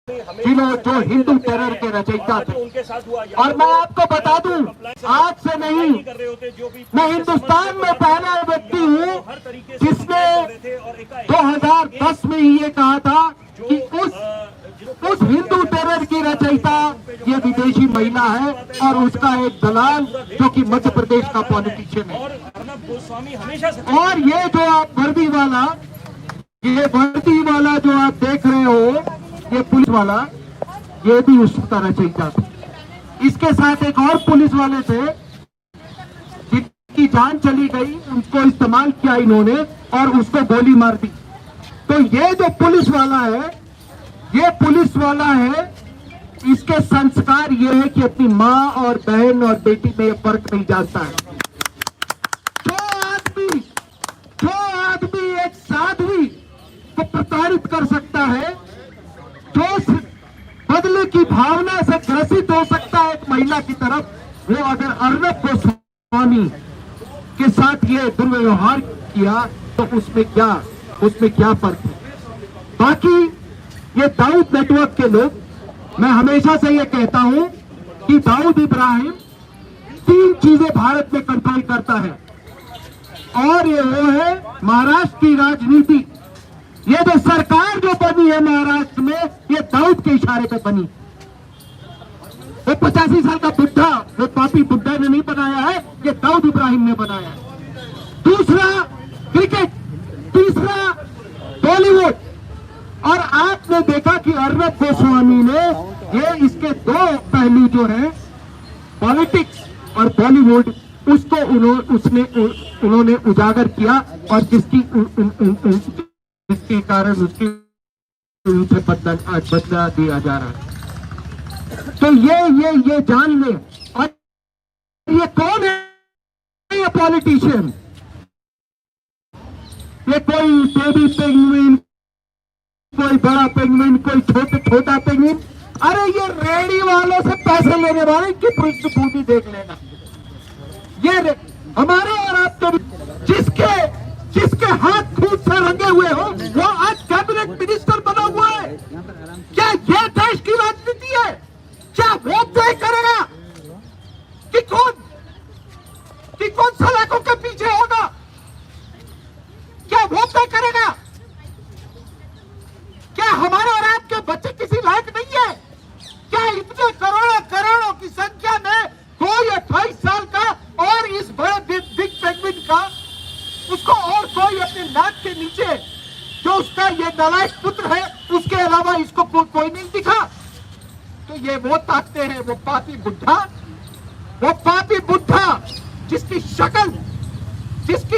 जो हिंदू टेरर के रचयिता थे। और मैं आपको बता दूं, आज से नहीं, मैं हिंदुस्तान में पहला व्यक्ति हूं जिसने 2010 में ही ये कहा था कि उस हिंदू टेरर की रचयिता ये विदेशी महिला है और उसका एक दलाल जो कि मध्य प्रदेश का पॉलिटिशियन है। और ये जो आप वर्दी वाला जो आप देख रहे हो, ये पुलिस वाला, ये भी उसका रचयिता था। इसके साथ एक और पुलिस वाले थे जिनकी जान चली गई, उनको इस्तेमाल किया इन्होंने और उसको गोली मार दी। तो ये जो पुलिस वाला है, ये पुलिस वाला है, इसके संस्कार ये है कि अपनी माँ और बहन और बेटी में ये फर्क नहीं जानता है। जो आदमी एक साध्वी को प्रताड़ित कर सकता है, जो बदले की भावना से ग्रसित हो सकता है एक महिला की तरफ, वो अगर अर्नब गोस्वामी के साथ ये दुर्व्यवहार किया तो उसमें क्या फर्क है। बाकी ये दाऊद नेटवर्क के लोग, मैं हमेशा से ये कहता हूं कि दाऊद इब्राहिम 3 चीजें भारत में कंट्रोल करता है, और ये वो है महाराष्ट्र की राजनीति। ये जो सरकार जो बनी है महाराष्ट्र में, ये दाऊद के इशारे पे बनी। वो 85 साल का बुढ़ा, वो पापी बुढ़ा ने नहीं बनाया है, ये दाऊद इब्राहिम ने बनाया है। दूसरा क्रिकेट, तीसरा बॉलीवुड। और आपने देखा कि अर्नब गोस्वामी ने ये इसके 2 पहलू जो है, पॉलिटिक्स और बॉलीवुड, उसको उन्होंने उजागर किया, और जिसके कारण उनसे बदला दिया जा रहा है। तो ये जान ले। और ये कौन है ये पॉलिटिशियन? ये कोई बेबी पेंगुइन, कोई बड़ा पेंगुइन, कोई छोटा पेंगुइन? अरे ये रेडी वालों से पैसे लेने वाले की पृष्ठभूमि देख लेना। ये हमारे और आपके जिसके हाथ खून से रंगे हुए हो, वो आज कैबिनेट मिनिस्टर बना हुआ है। क्या ये देश की राजनीति है? क्या वो तय करेगा कि कौन सलाखों के पीछे होगा? क्या वो तय करेगा? क्या हमारे और आपके बच्चे किसी लायक नहीं है? क्या इतने करोड़ों की संख्या में कोई 28 साल का और इस बड़े बिग पेंगुइन का, उसको और कोई अपने नाक के नीचे जो उसका ये नालायक पुत्र है, उसके अलावा इसको कोई नहीं दिखा? तो ये वो ताकते हैं, वो पापी बुढ़ा जिसकी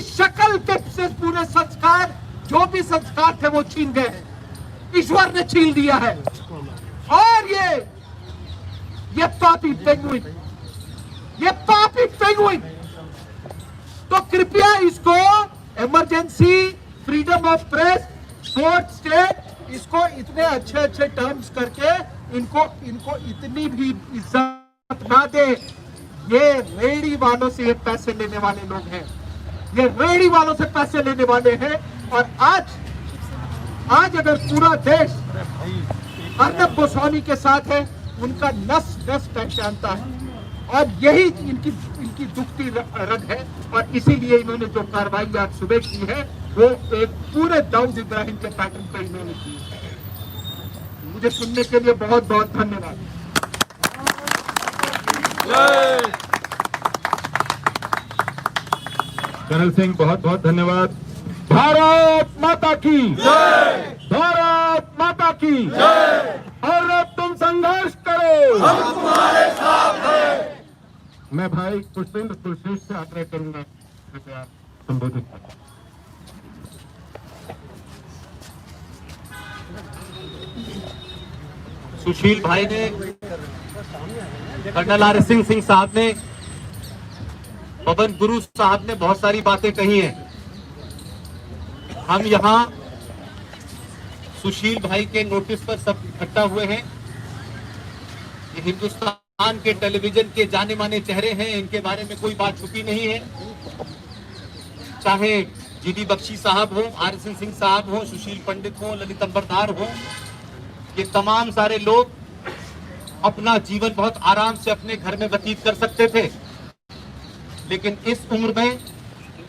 शक्ल के से पूरे संस्कार, जो भी संस्कार थे वो छीन गए हैं, ईश्वर ने छीन दिया है। और ये पापी पेंगुइन, तो कृपया इसको emergency, freedom of press, 4th state, इसको इतने अच्छे टर्म्स करके इनको इतनी भी इज्जत ना दे। ये रेडी वालों से ये पैसे लेने वाले लोग हैं, ये रेडी वालों से पैसे लेने वाले हैं। और आज अगर पूरा देश अर्नब गोस्वामी के साथ है, उनका नस पहचानता है, और यही इनकी दुखती रग है। और इसीलिए इन्होंने जो कार्रवाई आज सुबह की है, वो एक पूरे दाऊद इब्राहिम के पैटर्न पर इन्होंने की है। मुझे सुनने के लिए बहुत बहुत धन्यवाद। कर्नल सिंह, बहुत बहुत धन्यवाद। भारत माता की जय, भारत माता की जय। और अब तुम संघर्ष करो, हम तुम्हारे साथ हैं। मैं भाई पुष्पेंद्र कुलश्रेष्ठ से आग्रह करूंगा, कृपया संबोधित करें। सुशील भाई ने, कर्नल आर सिंह साहब ने, पवन गुरु साहब ने बहुत सारी बातें कही हैं। हम यहाँ सुशील भाई के नोटिस पर सब इकट्ठा हुए हैं। ये हिंदुस्तान के टेलीविजन के जाने माने चेहरे हैं, इनके बारे में कोई बात छुपी नहीं है। चाहे जीडी बख्शी साहब हो, आर सिंह साहब हो, सुशील पंडित हो, ललित अंबरदार हो, ये तमाम सारे लोग अपना जीवन बहुत आराम से अपने घर में व्यतीत कर सकते थे, लेकिन इस उम्र में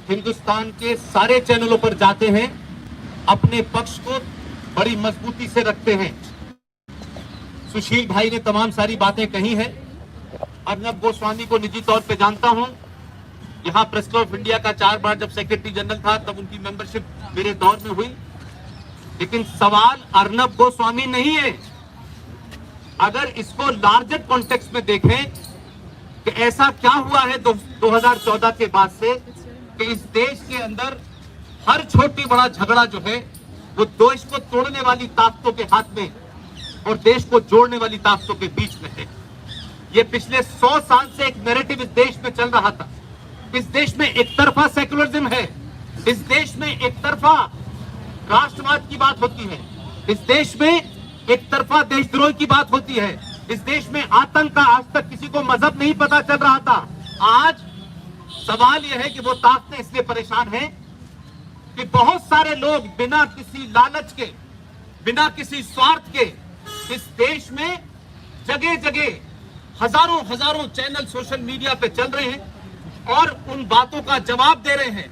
हिंदुस्तान के सारे चैनलों पर जाते हैं, अपने पक्ष को बड़ी मजबूती से रखते हैं। सुशील भाई ने तमाम सारी बातें कही हैं। अर्नब गोस्वामी को निजी तौर पे जानता हूं, यहाँ प्रेस क्लब ऑफ इंडिया का 4 बार जब सेक्रेटरी जनरल था तब उनकी मेंबरशिप मेरे दौर में हुई। लेकिन सवाल अर्नब गोस्वामी नहीं है। अगर इसको लार्जर कॉन्टेक्स्ट में देखें कि ऐसा क्या हुआ है 2014 के बाद से कि इस देश के अंदर हर छोटी बड़ा झगड़ा जो है वो देश को तोड़ने वाली ताकतों के हाथ में और देश को जोड़ने वाली ताकतों के बीच में है। ये पिछले 100 साल से एक नैरेटिव इस देश में चल रहा था। इस देश में एक तरफा सेकुलरिज्म है, इस देश में एक तरफा राष्ट्रवाद की बात होती है, इस देश में एक तरफा देशद्रोह की बात होती है, इस देश में आतंक का आज तक किसी को मजहब नहीं पता चल रहा था। आज सवाल यह है कि वो ताकतें इसलिए परेशान हैं कि बहुत सारे लोग बिना किसी लालच के, बिना किसी स्वार्थ के इस देश में जगह जगह हजारों चैनल सोशल मीडिया पे चल रहे हैं और उन बातों का जवाब दे रहे हैं।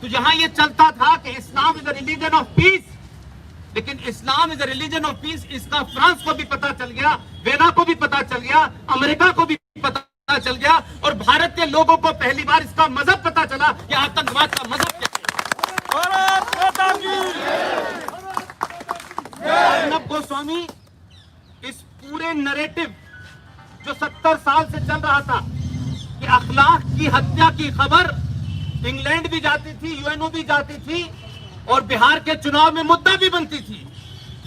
तो यहां ये चलता था कि Islam is a religion of peace, लेकिन Islam is a religion of peace इसका फ्रांस को भी पता चल गया, वेना को भी पता चल गया, अमेरिका को भी पता चल गया और भारत के लोगों को पहली बार इसका मजहब पता चला कि आतंकवाद का मजहब क्या है। अर्नब गोस्वामी इस पूरे नैरेटिव जो 70 साल से चल रहा था कि अखलाक की हत्या की खबर इंग्लैंड भी जाती थी, यूएनओ भी जाती थी और बिहार के चुनाव में मुद्दा भी बनती थी,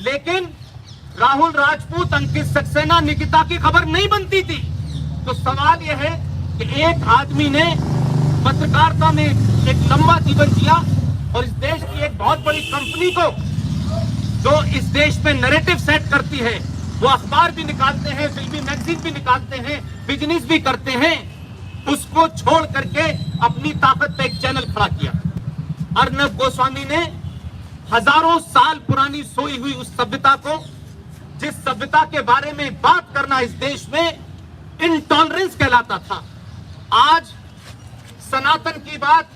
लेकिन राहुल राजपूत, अंकित सक्सेना, निकिता की खबर नहीं बनती थी। तो सवाल यह है कि एक आदमी ने पत्रकारिता में एक लंबा जीवन जिया और इस देश की एक बहुत बड़ी कंपनी को जो इस देश में नैरेटिव सेट करती है, वो अखबार भी निकालते हैं, फिल्मी मैगजीन भी निकालते हैं, बिजनेस भी करते हैं, उसको छोड़ करके अपनी ताकत पे एक चैनल खड़ा किया। अर्नब गोस्वामी ने हजारों साल पुरानी सोई हुई उस सभ्यता को, जिस सभ्यता के बारे में बात करना इस देश में इनटॉलरेंस कहलाता था, आज सनातन की बात,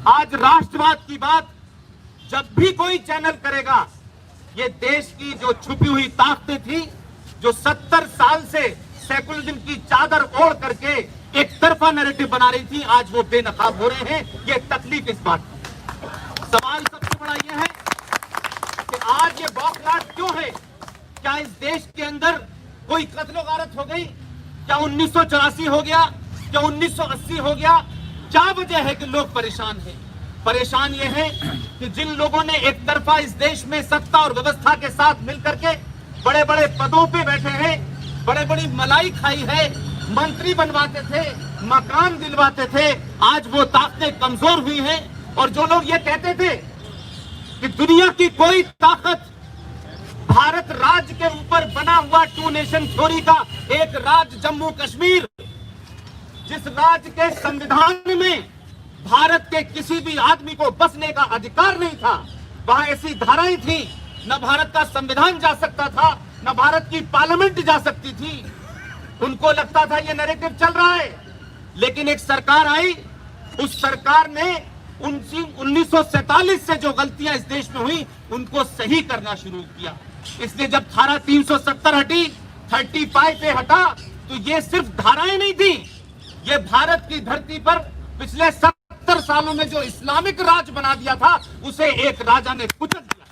आज राष्ट्रवाद की बात जब भी कोई चैनल करेगा, ये देश की जो छुपी हुई ताकतें थी, जो 70 साल से सेकुलरिज्म की चादर ओढ़ करके एक तरफा नैरेटिव बना रही थी, आज वो बेनकाब हो रहे हैं। ये तकलीफ इस बात की। सवाल सबसे बड़ा यह है कि आज ये बौखलाहट क्यों है? क्या इस देश के अंदर कोई कत्लो गारत हो गई? क्या 1984 हो गया? क्या 1980 हो गया? क्या वजह है कि लोग परेशान हैं? परेशान ये है कि जिन लोगों ने एक तरफा इस देश में सत्ता और व्यवस्था के साथ मिलकर के बड़े बड़े पदों पे बैठे हैं, बड़े बड़ी मलाई खाई है, मंत्री बनवाते थे, मकान दिलवाते थे, आज वो ताकतें कमजोर हुई हैं। और जो लोग ये कहते थे कि दुनिया की कोई ताकत भारत राज्य के ऊपर बना हुआ 2 नेशन थ्योरी का एक राज्य जम्मू कश्मीर, जिस राज्य के संविधान में भारत के किसी भी आदमी को बसने का अधिकार नहीं था, वहां ऐसी धाराएं थी, न भारत का संविधान जा सकता था, न भारत की पार्लियामेंट जा सकती थी। उनको लगता था ये नैरेटिव चल रहा है, लेकिन एक सरकार आई, उस सरकार ने 1947 से जो गलतियां इस देश में हुई उनको सही करना शुरू किया। इसलिए जब धारा 370 हटी, 35 पे हटा, तो ये सिर्फ धाराएं नहीं थी, ये भारत की धरती पर पिछले 70 सालों में जो इस्लामिक राज बना दिया था, उसे एक राजा ने कुचल दिया।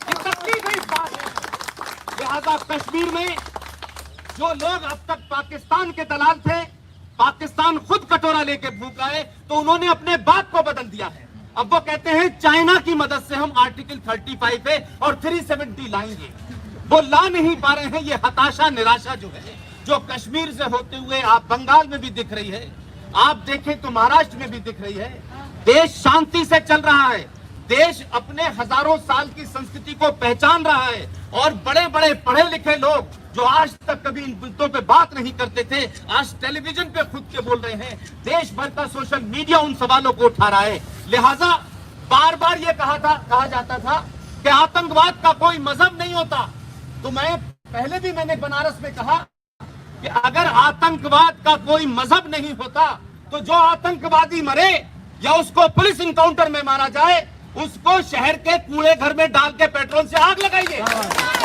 ये तकलीफ है इस बात है। लिहाजा कश्मीर में जो लोग अब तक पाकिस्तान के दलाल थे, पाकिस्तान खुद कटोरा लेके भूख आए, तो उन्होंने अपने बात को बदल दिया है। अब वो कहते हैं चाइना की मदद से हम आर्टिकल 35 पे और 370 लाएंगे। वो ला नहीं पा रहे हैं। ये हताशा, निराशा जो है, जो कश्मीर से होते हुए आप बंगाल में भी दिख रही है, आप देखें तो महाराष्ट्र में भी दिख रही है। देश शांति से चल रहा है, देश अपने हजारों साल की संस्कृति को पहचान रहा है और बड़े बड़े पढ़े लिखे लोग जो आज तक कभी इन मुद्दों पे बात नहीं करते थे, आज टेलीविजन पे खुद के बोल रहे हैं। देश भर का सोशल मीडिया उन सवालों को उठा रहा है। लिहाजा बार बार ये कहा जाता था कि आतंकवाद का कोई मजहब नहीं होता, तो पहले भी मैंने बनारस में कहा कि अगर आतंकवाद का कोई मजहब नहीं होता तो जो आतंकवादी मरे या उसको पुलिस इनकाउंटर में मारा जाए उसको शहर के कूड़े घर में डाल के पेट्रोल से आग लगाइए।